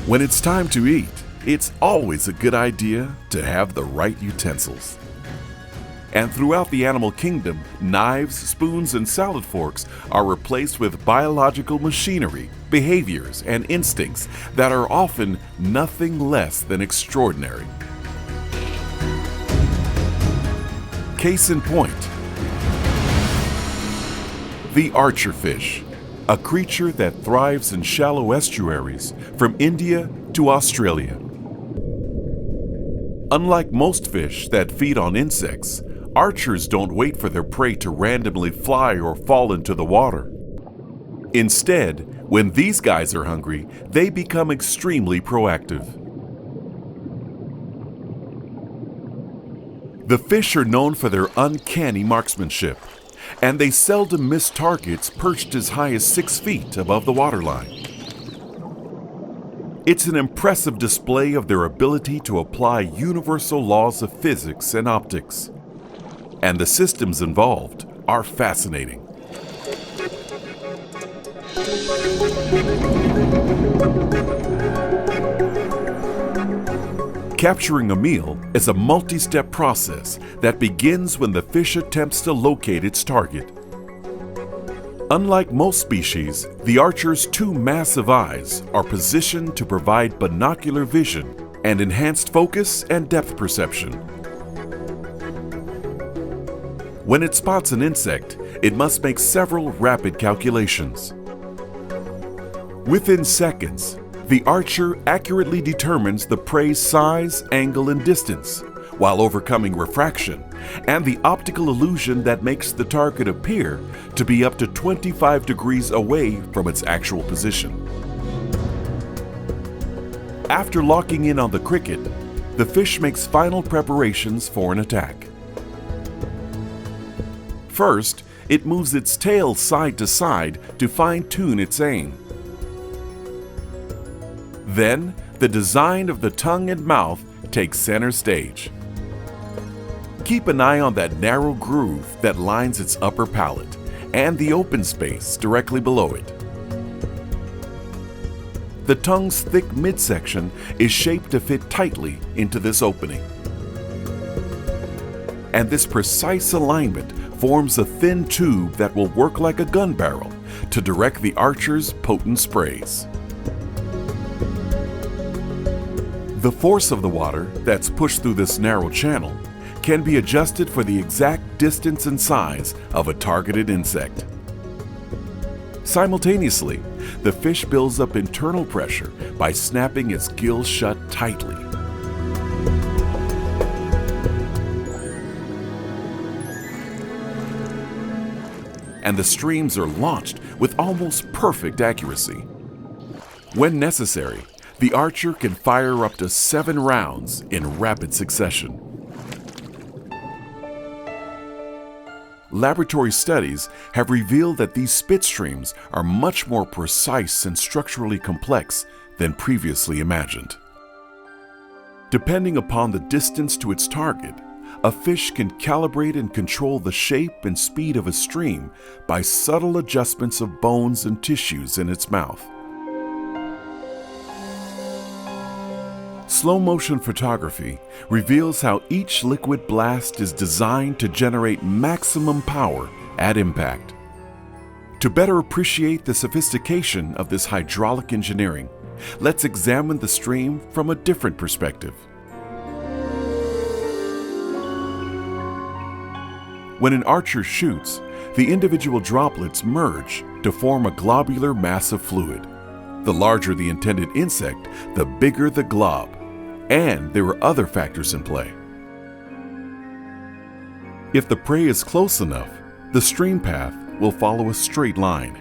When it's time to eat, it's always a good idea to have the right utensils. And throughout the animal kingdom, knives, spoons, and salad forks are replaced with biological machinery, behaviors, and instincts that are often nothing less than extraordinary. Case in point, the archer fish, a creature that thrives in shallow estuaries from India to Australia. Unlike most fish that feed on insects, archers don't wait for their prey to randomly fly or fall into the water. Instead, when these guys are hungry, they become extremely proactive. The fish are known for their uncanny marksmanship, and they seldom miss targets perched as high as 6 feet above the waterline. It's an impressive display of their ability to apply universal laws of physics and optics. And the systems involved are fascinating. Capturing a meal is a multi-step process that begins when the fish attempts to locate its target. Unlike most species, the archer's 2 massive eyes are positioned to provide binocular vision and enhanced focus and depth perception. When it spots an insect, it must make several rapid calculations. Within seconds, the archer accurately determines the prey's size, angle, and distance, while overcoming refraction and the optical illusion that makes the target appear to be up to 25 degrees away from its actual position. After locking in on the cricket, the fish makes final preparations for an attack. First, it moves its tail side to side to fine-tune its aim. Then, the design of the tongue and mouth takes center stage. Keep an eye on that narrow groove that lines its upper palate and the open space directly below it. The tongue's thick midsection is shaped to fit tightly into this opening. And this precise alignment forms a thin tube that will work like a gun barrel to direct the archer's potent sprays. The force of the water that's pushed through this narrow channel can be adjusted for the exact distance and size of a targeted insect. Simultaneously, the fish builds up internal pressure by snapping its gills shut tightly. And the streams are launched with almost perfect accuracy. When necessary, the archer can fire up to 7 rounds in rapid succession. Laboratory studies have revealed that these spit streams are much more precise and structurally complex than previously imagined. Depending upon the distance to its target, a fish can calibrate and control the shape and speed of a stream by subtle adjustments of bones and tissues in its mouth. Slow-motion photography reveals how each liquid blast is designed to generate maximum power at impact. To better appreciate the sophistication of this hydraulic engineering, let's examine the stream from a different perspective. When an archer shoots, the individual droplets merge to form a globular mass of fluid. The larger the intended insect, the bigger the glob. And there are other factors in play. If the prey is close enough, the stream path will follow a straight line.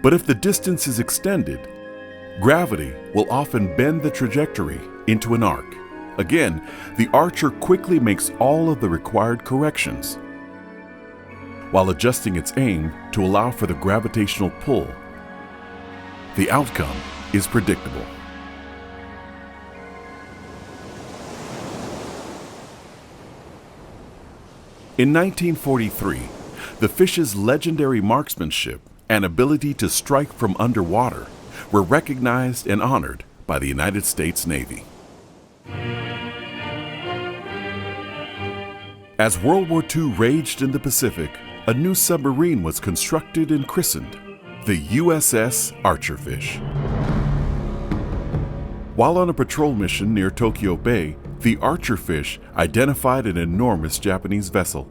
But if the distance is extended, gravity will often bend the trajectory into an arc. Again, the archer quickly makes all of the required corrections while adjusting its aim to allow for the gravitational pull. The outcome is predictable. In 1943, the fish's legendary marksmanship and ability to strike from underwater were recognized and honored by the United States Navy. As World War II raged in the Pacific, a new submarine was constructed and christened the USS Archerfish. While on a patrol mission near Tokyo Bay, the Archerfish identified an enormous Japanese vessel.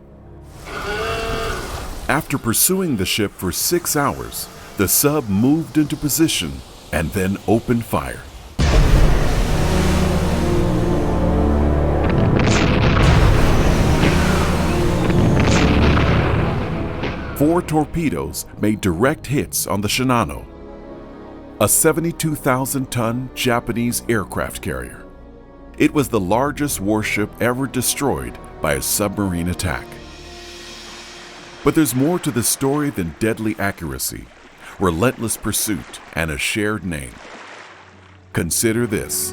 After pursuing the ship for 6 hours, the sub moved into position and then opened fire. Four torpedoes made direct hits on the Shinano, a 72,000-ton Japanese aircraft carrier. It was the largest warship ever destroyed by a submarine attack. But there's more to the story than deadly accuracy, relentless pursuit, and a shared name. Consider this.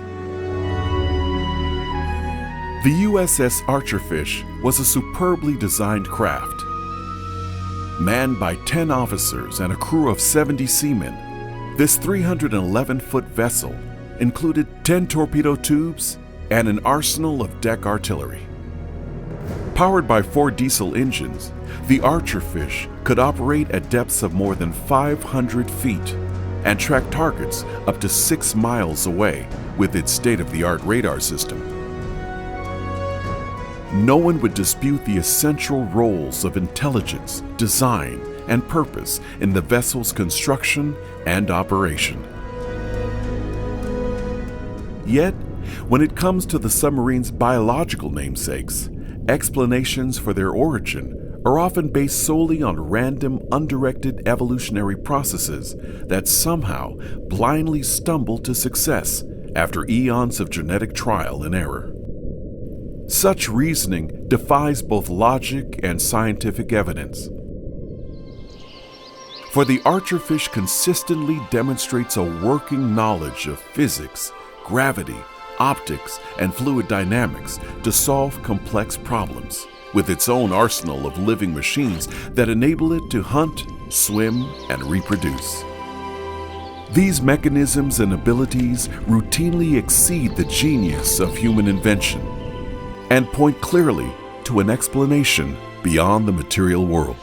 The USS Archerfish was a superbly designed craft. Manned by 10 officers and a crew of 70 seamen, this 311-foot vessel included 10 torpedo tubes and an arsenal of deck artillery. Powered by 4 diesel engines, the Archerfish could operate at depths of more than 500 feet and track targets up to 6 miles away with its state-of-the-art radar system. No one would dispute the essential roles of intelligence, design, and purpose in the vessel's construction and operation. Yet, when it comes to the submarine's biological namesakes, explanations for their origin are often based solely on random, undirected evolutionary processes that somehow blindly stumble to success after eons of genetic trial and error. Such reasoning defies both logic and scientific evidence. For the Archerfish consistently demonstrates a working knowledge of physics, gravity, optics, and fluid dynamics to solve complex problems, with its own arsenal of living machines that enable it to hunt, swim, and reproduce. These mechanisms and abilities routinely exceed the genius of human invention and point clearly to an explanation beyond the material world.